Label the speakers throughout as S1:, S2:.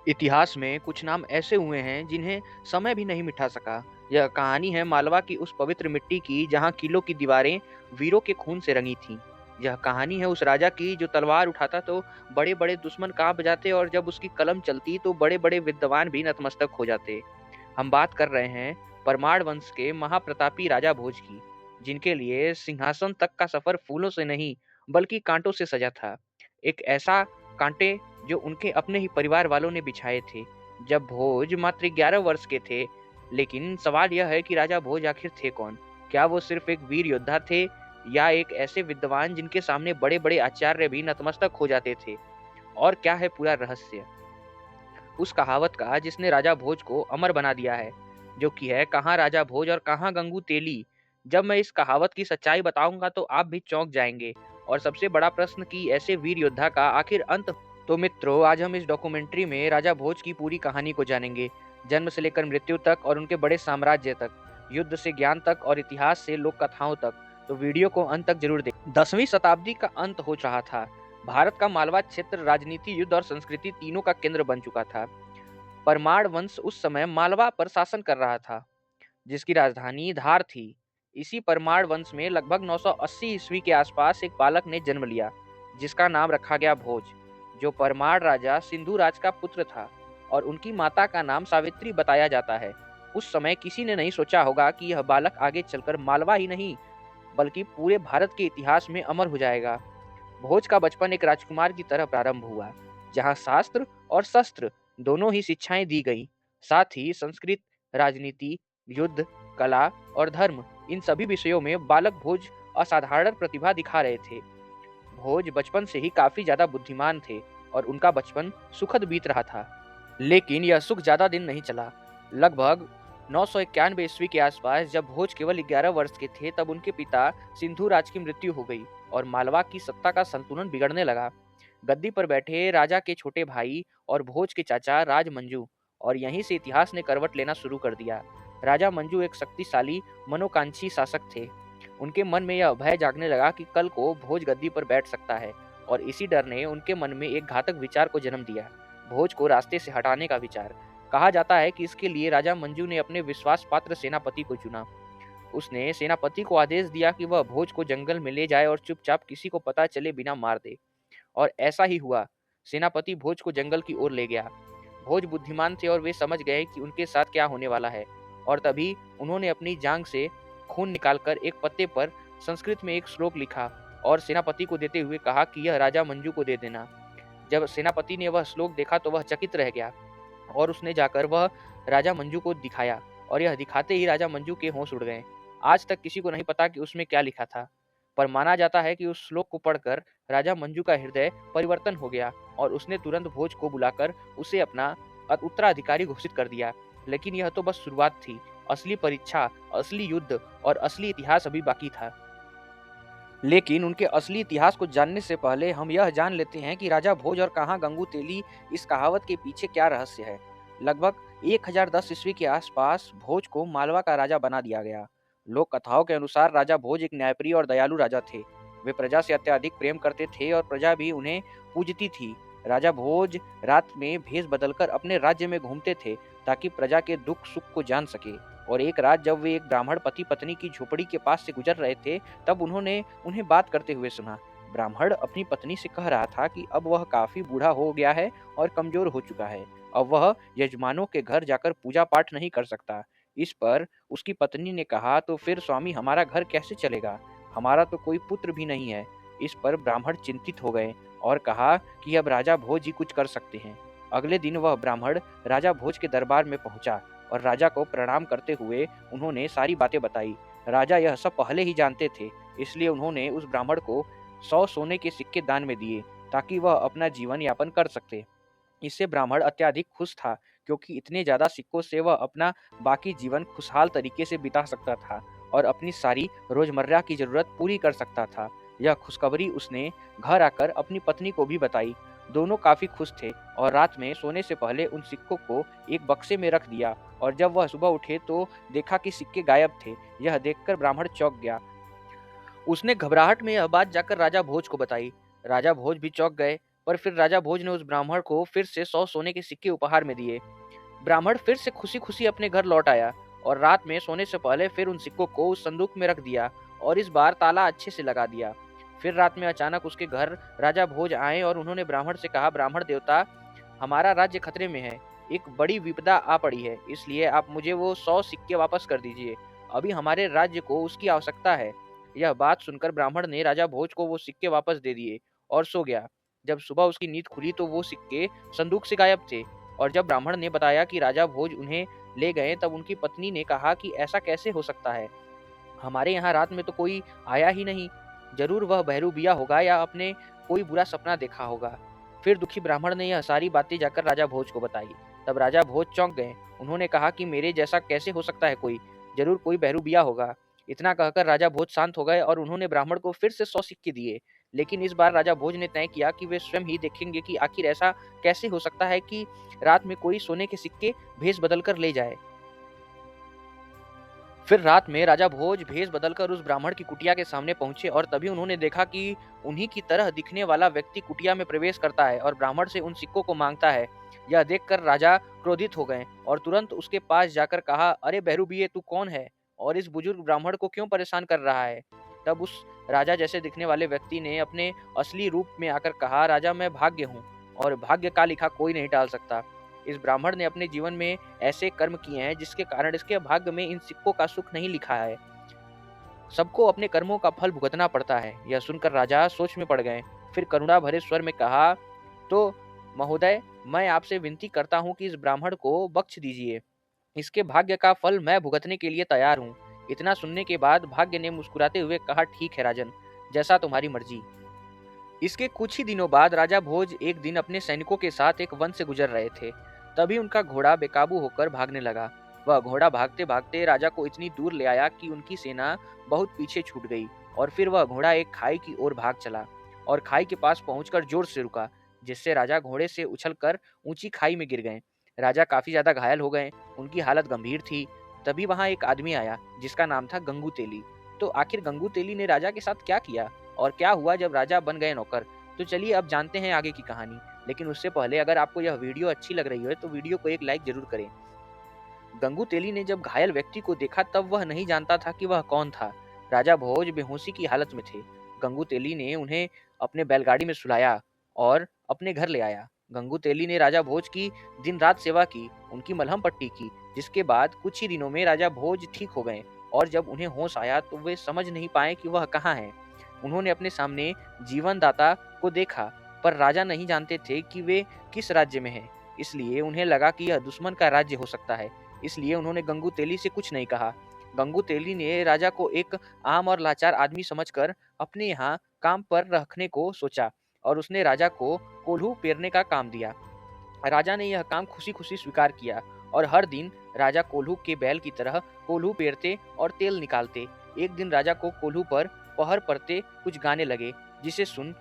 S1: इतिहास में कुछ नाम ऐसे हुए हैं जिन्हें समय भी नहीं मिटा सका। यह कहानी है मालवा की उस पवित्र मिट्टी की जहां किलों की दीवारें वीरों के खून से रंगी थीं। यह कहानी है उस राजा की जो तलवार उठाता तो बड़े बड़े दुश्मन कांप जाते और जब उसकी कलम चलती तो बड़े बड़े विद्वान भी नतमस्तक हो जाते। हम बात कर रहे हैं परमार वंश के महाप्रतापी राजा भोज की, जिनके लिए सिंहासन तक का सफर फूलों से नहीं बल्कि कांटों से सजा था। एक ऐसा कांटे जो उनके अपने ही परिवार वालों ने बिछाए थे जब भोज मात्र 11 वर्ष के थे। लेकिन सवाल यह है कि राजा भोज आखिर थे कौन? क्या वो सिर्फ एक वीर योद्धा थे या एक ऐसे विद्वान जिनके सामने बड़े बड़े आचार्य भी नतमस्तक हो जाते थे? और क्या है पूरा रहस्य उस कहावत का जिसने राजा भोज को अमर बना दिया है, जो कि है कहाँ राजा भोज और कहाँ गंगू तेली। जब मैं इस कहावत की सच्चाई बताऊंगा तो आप भी चौंक जाएंगे। और सबसे बड़ा प्रश्न कि ऐसे वीर योद्धा का आखिर अंत। तो मित्रों, आज हम इस डॉक्यूमेंट्री में राजा भोज की पूरी कहानी को जानेंगे, जन्म से लेकर मृत्यु तक और उनके बड़े साम्राज्य तक, युद्ध से ज्ञान तक और इतिहास से लोक कथाओं तक। तो वीडियो को अंत तक जरूर देखें। 10वीं शताब्दी का अंत हो रहा था। भारत का मालवा क्षेत्र राजनीति, युद्ध और संस्कृति तीनों का केंद्र बन चुका था। परमार वंश उस समय मालवा पर शासन कर रहा था, जिसकी राजधानी धार थी। इसी परमार वंश में लगभग 980 ईस्वी के आसपास एक बालक ने जन्म लिया, जिसका नाम रखा गया भोज, जो परमार राजा सिंधु राज का पुत्र था और उनकी माता का नाम सावित्री बताया जाता है। उस समय किसी ने नहीं सोचा होगा कि यह बालक आगे चलकर मालवा ही नहीं बल्कि पूरे भारत के इतिहास में अमर हो जाएगा। भोज का बचपन एक राजकुमार की तरह प्रारंभ हुआ, जहां शास्त्र और शस्त्र दोनों ही शिक्षाएं दी गईं। साथ ही संस्कृत, राजनीति, युद्ध, कला और धर्म, इन सभी विषयों में बालक भोज असाधारण प्रतिभा दिखा रहे थे। भोज बचपन से ही काफी ज्यादा बुद्धिमान थे और उनका बचपन सुखद बीत रहा था। लेकिन यह सुख ज्यादा दिन नहीं चला। लगभग 991 ईस्वी के आसपास जब भोज केवल 11 वर्ष के थे, तब उनके पिता सिंधु राज की मृत्यु हो गई और मालवा की सत्ता का संतुलन बिगड़ने लगा। गद्दी पर बैठे राजा के छोटे भाई और भोज के चाचा राज मंजू, और यहीं से इतिहास ने करवट लेना शुरू कर दिया। राजा मंजू एक शक्तिशाली मनोकांक्षी शासक थे। उनके मन में यह भय जागने लगा कि कल को भोज गद्दी पर बैठ सकता है, और इसी डर ने उनके मन में एक घातक विचार को जन्म दिया, भोज को रास्ते से हटाने का विचार। कहा जाता है कि इसके लिए राजा मंजू ने अपने विश्वास पात्र सेनापति को चुना। उसने सेनापति को आदेश दिया कि वह भोज को जंगल में ले जाए और चुपचाप किसी को पता चले बिना मार दे। और ऐसा ही हुआ। सेनापति भोज को जंगल की ओर ले गया। भोज बुद्धिमान थे और वे समझ गए कि उनके साथ क्या होने वाला है, और तभी उन्होंने अपनी जांग से खून निकालकर एक पत्ते पर संस्कृत में एक श्लोक लिखा और सेनापति को देते हुए कहा कि यह राजा मंजू को दे देना। जब सेनापति ने वह श्लोक देखा तो वह चकित रह गया और उसने जाकर वह राजा मंजू को दिखाया, और यह दिखाते ही राजा मंजू के होश उड़ गए। आज तक किसी को नहीं पता कि उसमें क्या लिखा था, पर माना जाता है कि उस श्लोक को पढ़कर राजा मंजू का हृदय परिवर्तन हो गया और उसने तुरंत भोज को बुलाकर उसे अपना उत्तराधिकारी घोषित कर दिया। लेकिन यह तो बस शुरुआत थी। असली परीक्षा, असली युद्ध और असली इतिहास अभी बाकी था। लेकिन उनके असली इतिहास को जानने से पहले हम यह जान लेते हैं कि राजा भोज और कहाँ गंगू तेली, इस कहावत के पीछे क्या रहस्य है। लगभग 1010 ईस्वी के आसपास भोज को मालवा का राजा बना दिया गया। लोक कथाओं के अनुसार राजा भोज एक न्यायप्रिय और दयालु राजा थे। वे प्रजा से अत्यधिक प्रेम करते थे और प्रजा भी उन्हें पूजती थी। राजा भोज रात में भेष बदलकर अपने राज्य में घूमते थे ताकि प्रजा के दुख सुख को जान सके। और एक रात जब वे एक ब्राह्मण पति पत्नी की झोपड़ी के पास से गुजर रहे थे, तब उन्होंने उन्हें बात करते हुए सुना। ब्राह्मण अपनी पत्नी से कह रहा था कि अब वह काफी बूढ़ा हो गया है और कमजोर हो चुका है। अब वह यजमानों के घर जाकर पूजा पाठ नहीं कर सकता। इस पर उसकी पत्नी ने कहा, तो फिर स्वामी हमारा घर कैसे चलेगा? हमारा तो कोई पुत्र भी नहीं है। इस पर ब्राह्मण चिंतित हो गए और कहा कि अब राजा भोज ही कुछ कर सकते हैं। अगले दिन वह ब्राह्मण राजा भोज के दरबार में पहुंचा और राजा को प्रणाम करते हुए उन्होंने सारी बातें बताई। राजा यह सब पहले ही जानते थे, इसलिए उन्होंने उस ब्राह्मण को 100 सोने के सिक्के दान में दिए ताकि वह अपना जीवन यापन कर सकते। इससे ब्राह्मण अत्यधिक खुश था, क्योंकि इतने ज्यादा सिक्कों से वह अपना बाकी जीवन खुशहाल तरीके से बिता सकता था और अपनी सारी रोजमर्रा की जरूरत पूरी कर सकता था। यह खुशखबरी उसने घर आकर अपनी पत्नी को भी बताई। दोनों काफी खुश थे और रात में सोने से पहले उन सिक्कों को एक बक्से में रख दिया, और जब वह सुबह उठे तो देखा कि सिक्के गायब थे। यह देखकर ब्राह्मण चौंक गया। उसने घबराहट में यह बात जाकर राजा भोज को बताई। राजा भोज भी चौंक गए, पर फिर राजा भोज ने उस ब्राह्मण को फिर से 100 सोने के सिक्के उपहार में दिए। ब्राह्मण फिर से खुशी-खुशी अपने घर लौट आया और रात में सोने से पहले फिर उन सिक्कों को उस संदूक में रख दिया और इस बार ताला अच्छे से लगा दिया। फिर रात में अचानक उसके घर राजा भोज आए और उन्होंने ब्राह्मण से कहा, ब्राह्मण देवता, हमारा राज्य खतरे में है। एक बड़ी विपदा आ पड़ी है, इसलिए आप मुझे वो 100 सिक्के वापस कर दीजिए। अभी हमारे राज्य को उसकी आवश्यकता है। यह बात सुनकर ब्राह्मण ने राजा भोज को वो सिक्के वापस दे दिए और सो गया। जब सुबह उसकी नींद खुली तो वो सिक्के संदूक से गायब थे और जब ब्राह्मण ने बताया कि राजा भोज उन्हें ले गए, तब उनकी पत्नी ने कहा कि ऐसा कैसे हो सकता है? हमारे यहाँ रात में तो कोई आया ही नहीं। जरूर वह बहरूबिया होगा या आपने कोई बुरा सपना देखा होगा। फिर दुखी ब्राह्मण ने यह सारी बातें जाकर राजा भोज को बताई। तब राजा भोज चौंक गए। उन्होंने कहा कि मेरे जैसा कैसे हो सकता है कोई? जरूर कोई बहरूबिया होगा। इतना कहकर राजा भोज शांत हो गए और उन्होंने ब्राह्मण को फिर से 100 सिक्के दिए। लेकिन इस बार राजा भोज ने तय किया कि वे स्वयं ही देखेंगे कि आखिर ऐसा कैसे हो सकता है कि रात में कोई सोने के सिक्के भेष बदल कर ले जाए। फिर रात में राजा भोज भेष बदलकर उस ब्राह्मण की कुटिया के सामने पहुंचे और तभी उन्होंने देखा कि उन्हीं की तरह दिखने वाला व्यक्ति कुटिया में प्रवेश करता है और ब्राह्मण से उन सिक्कों को मांगता है। यह देखकर राजा क्रोधित हो गए और तुरंत उसके पास जाकर कहा, अरे बहरूबिये, तू कौन है और इस बुजुर्ग ब्राह्मण को क्यों परेशान कर रहा है? तब उस राजा जैसे दिखने वाले व्यक्ति ने अपने असली रूप में आकर कहा, राजा, मैं भाग्य हूँ और भाग्य का लिखा कोई नहीं टाल सकता। इस ब्राह्मण ने अपने जीवन में ऐसे कर्म किए हैं जिसके कारण इसके भाग्य में इन सिक्कों का सुख नहीं लिखा है। सबको अपने कर्मों का फल भुगतना पड़ता है। यह सुनकर राजा सोच में पड़ गए। फिर करुणा भरे स्वर में कहा, तो महोदय, मैं आपसे विनती करता हूँ कि इस ब्राह्मण को बख्श दीजिए। इसके भाग्य का फल मैं भुगतने के लिए तैयार हूँ। इतना सुनने के बाद भाग्य ने मुस्कुराते हुए कहा, ठीक है राजन, जैसा तुम्हारी मर्जी। इसके कुछ ही दिनों बाद राजा भोज एक दिन अपने सैनिकों के साथ एक वन से गुजर रहे थे। तभी उनका घोड़ा बेकाबू होकर भागने लगा। वह घोड़ा भागते भागते राजा को इतनी दूर ले आया कि उनकी सेना बहुत पीछे छूट गई और फिर वह घोड़ा एक खाई की ओर भाग चला और खाई के पास पहुंचकर जोर से रुका, जिससे राजा घोड़े से उछलकर ऊंची खाई में गिर गए। राजा काफी ज्यादा घायल हो गए। उनकी हालत गंभीर थी। तभी वहां एक आदमी आया जिसका नाम था गंगू तेली। तो आखिर गंगू तेली ने राजा के साथ क्या किया और क्या हुआ जब राजा बन गए नौकर? तो चलिए अब जानते हैं आगे की कहानी। लेकिन उससे पहले अगर आपको यह वीडियो अच्छी लग रही है तो वीडियो को एक लाइक जरूर करें। गंगू तेली ने जब घायल व्यक्ति को देखा तब वह नहीं जानता था कि वह कौन था। राजा भोज बेहोशी की हालत में थे। गंगू तेली ने उन्हें अपने बैलगाड़ी में सुलाया और अपने घर ले आया। गंगू तेली ने राजा भोज की दिन रात सेवा की, उनकी मलहम पट्टी की, जिसके बाद कुछ ही दिनों में राजा भोज ठीक हो गए और जब उन्हें होश आया तो वे समझ नहीं पाए कि वह कहाँ हैं। उन्होंने अपने सामने जीवनदाता को देखा, पर राजा नहीं जानते थे कि वे किस राज्य में हैं। इसलिए उन्हें लगा कि यह दुश्मन का राज्य हो सकता है। इसलिए उन्होंने गंगू तेली से कुछ नहीं कहा। गंगू तेली ने राजा को एक आम और लाचार आदमी समझकर अपने यहाँ काम पर रखने को सोचा और उसने राजा को कोल्हू पेरने का काम दिया। राजा ने यह काम खुशी खुशी स्वीकार किया और हर दिन राजा कोल्हू के बैल की तरह कोल्हू पेरते और तेल निकालते। एक दिन राजा को कोल्हू पर पहर पड़ते कुछ गाने लगे, जिसे सुन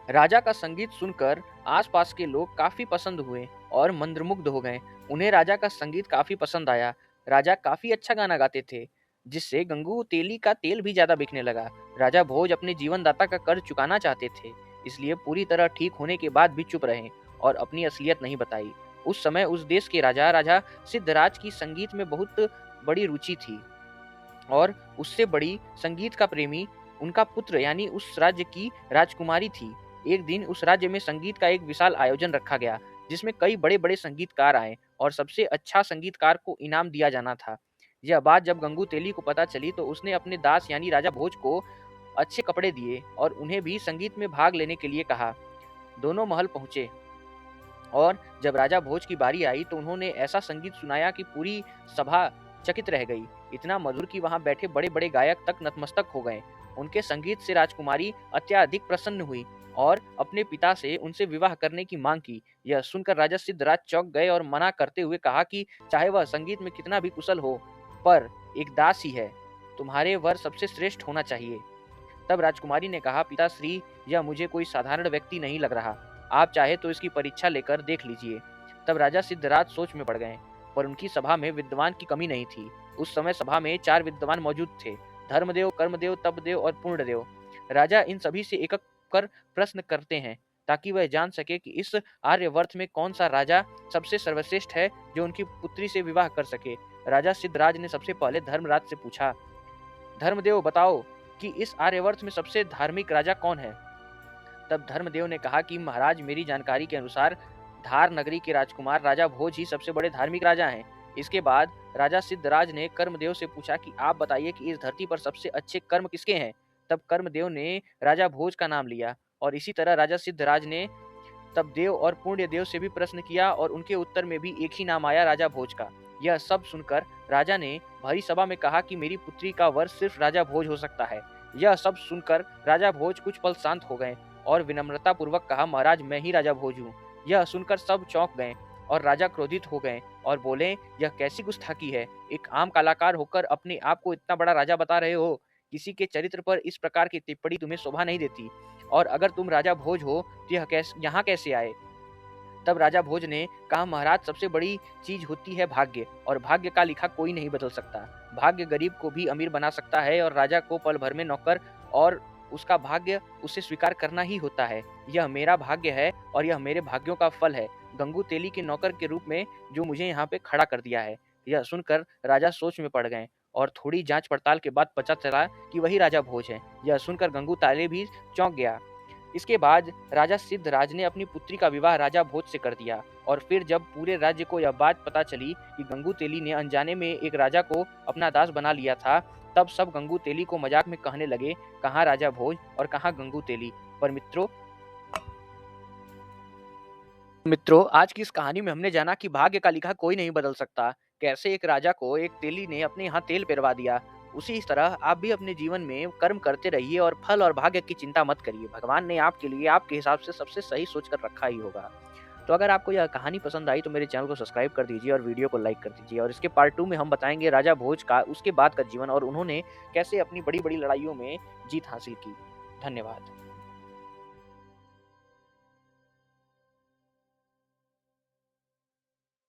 S1: राजा का संगीत सुनकर आसपास के लोग काफी पसंद हुए और मंत्रमुग्ध हो गए। उन्हें राजा का संगीत काफी पसंद आया। राजा काफी अच्छा गाना गाते थे, जिससे गंगू तेली का तेल भी ज्यादा बिकने लगा। राजा भोज अपने जीवनदाता का कर्ज चुकाना चाहते थे, इसलिए पूरी तरह ठीक होने के बाद भी चुप रहे और अपनी असलियत नहीं बताई। उस समय उस देश के राजा राजा सिद्धराज की संगीत में बहुत बड़ी रुचि थी और उससे बड़ी संगीत का प्रेमी उनका पुत्र यानी उस राज्य की राजकुमारी थी। एक दिन उस राज्य में संगीत का एक विशाल आयोजन रखा गया, जिसमें कई बड़े बड़े संगीतकार आए और सबसे अच्छा संगीतकार को इनाम दिया जाना था। यह बात जब गंगू तेली को पता चली तो उसने अपने दास यानी राजा भोज को अच्छे कपड़े दिए और उन्हें भी संगीत में भाग लेने के लिए कहा। दोनों महल पहुंचे और जब राजा भोज की बारी आई तो उन्होंने ऐसा संगीत सुनाया कि पूरी सभा चकित रह गई। इतना मधुर कि वहां बैठे बड़े बड़े गायक तक नतमस्तक हो गए। उनके संगीत से राजकुमारी अत्यधिक प्रसन्न हुई और अपने पिता से उनसे विवाह करने की मांग की। यह सुनकर राजा सिद्धराज चौंक गए और मना करते हुए कहा कि चाहे वह संगीत में कितना भी कुशल हो, पर एक दास ही है, तुम्हारे वर सबसे श्रेष्ठ होना चाहिए। तब राजकुमारी ने कहा, पिताश्री, यह मुझे कोई साधारण व्यक्ति नहीं लग रहा। आप चाहे तो इसकी परीक्षा लेकर देख लीजिए। तब राजा सिद्धराज सोच में पड़ गए, पर उनकी सभा में विद्वान की कमी नहीं थी। उस समय सभा में 4 विद्वान मौजूद थे, धर्मदेव, कर्मदेव, तपदेव और पूर्णदेव। राजा इन सभी से एक कर प्रश्न करते हैं, ताकि वह जान सके कि इस आर्यवर्त में कौन सा राजा सबसे सर्वश्रेष्ठ है जो उनकी पुत्री से विवाह कर सके। राजा सिद्धराज ने सबसे पहले धर्मराज से पूछा, धर्मदेव बताओ कि इस आर्यवर्त में सबसे धार्मिक राजा कौन है। तब धर्मदेव ने कहा कि महाराज, मेरी जानकारी के अनुसार धार नगरी के राजकुमार राजा भोज ही सबसे बड़े धार्मिक राजा हैं। इसके बाद राजा सिद्धराज ने कर्मदेव से पूछा कि आप बताइए कि इस धरती पर सबसे अच्छे कर्म किसके हैं। तब कर्मदेव ने राजा भोज का नाम लिया और इसी तरह राजा सिद्धराज ने तब देव और पुण्य देव से भी प्रश्न किया और उनके उत्तर में भी एक ही नाम आया, राजा भोज का। यह सब सुनकर राजा ने भरी सभा में कहा कि मेरी पुत्री का वर सिर्फ राजा भोज हो सकता है। यह सब सुनकर राजा भोज कुछ पल शांत हो गए और विनम्रता पूर्वक कहा, महाराज, मैं ही राजा भोज हूँ। यह सुनकर सब चौंक गए और राजा क्रोधित हो गए और बोले, यह कैसी गुस्ताखी है। एक आम कलाकार होकर अपने आप को इतना बड़ा राजा बता रहे हो। किसी के चरित्र पर इस प्रकार की टिप्पणी तुम्हें शोभा नहीं देती। और अगर तुम राजा भोज हो तो यह यहाँ कैसे आए। तब राजा भोज ने कहा, महाराज, सबसे बड़ी चीज होती है भाग्य, और भाग्य का लिखा कोई नहीं बदल सकता। भाग्य गरीब को भी अमीर बना सकता है और राजा को पल भर में नौकर और उसका भाग्य उसे स्वीकार करना ही होता है। यह मेरा भाग्य है और यह मेरे भाग्यों का फल है, गंगू तेली के नौकर के रूप में जो मुझे यहाँ पे खड़ा कर दिया है। यह सुनकर राजा सोच में पड़ गए और थोड़ी जांच पड़ताल के बाद पता चला कि वही राजा भोज है। यह सुनकर गंगू ताले भी चौंक गया। इसके बाद राजा सिद्धराज ने अपनी पुत्री का विवाह राजा भोज से कर दिया और फिर जब पूरे राज्य को यह बात पता चली कि गंगू तेली ने अनजाने में एक राजा को अपना दास बना लिया था, तब सब गंगू तेली को मजाक में कहने लगे, कहाँ राजा भोज और कहाँ गंगू तेली। पर मित्रों, आज की इस कहानी में हमने जाना कि भाग्य का लिखा कोई नहीं बदल सकता। कैसे एक राजा को एक तेली ने अपने यहाँ तेल पिरवा दिया। उसी तरह आप भी अपने जीवन में कर्म करते रहिए और फल और भाग्य की चिंता मत करिए। भगवान ने आपके लिए आपके हिसाब से सबसे सही सोच कर रखा ही होगा। तो अगर आपको यह कहानी पसंद आई तो मेरे चैनल को सब्सक्राइब कर दीजिए और वीडियो को लाइक कर दीजिए। और इसके पार्ट 2 में हम बताएंगे राजा भोज का उसके बाद का जीवन और उन्होंने कैसे अपनी बड़ी बड़ी लड़ाइयों में जीत हासिल की। धन्यवाद।